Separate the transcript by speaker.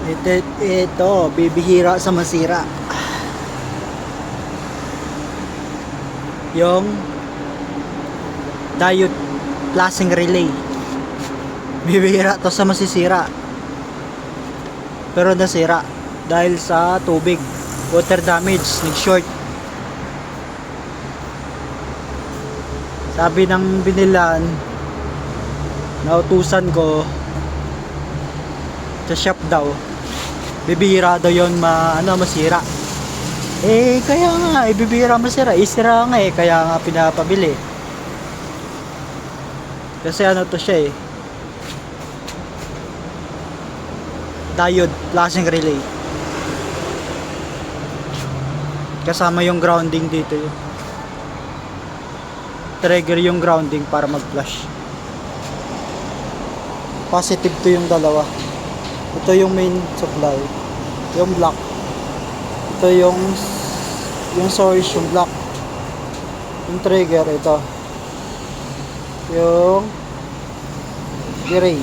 Speaker 1: Ito, bibihira sa masira. Yung diode flashing relay. Bibihira to sa masisira. Pero nasira dahil sa tubig. Water damage, nag-short. Sabi ng binilan, nautusan ko sa shop daw, bibihira daw yun masira. Kaya nga, bibihira masira. Isira nga kaya nga pinapabili. Kasi to siya diode flashing relay. Kasama yung grounding dito trigger yung grounding para mag-flash. Positive to yung dalawa. Ito yung main supply, yung black. Ito yung source, yung black. Yung trigger, ito yung gray.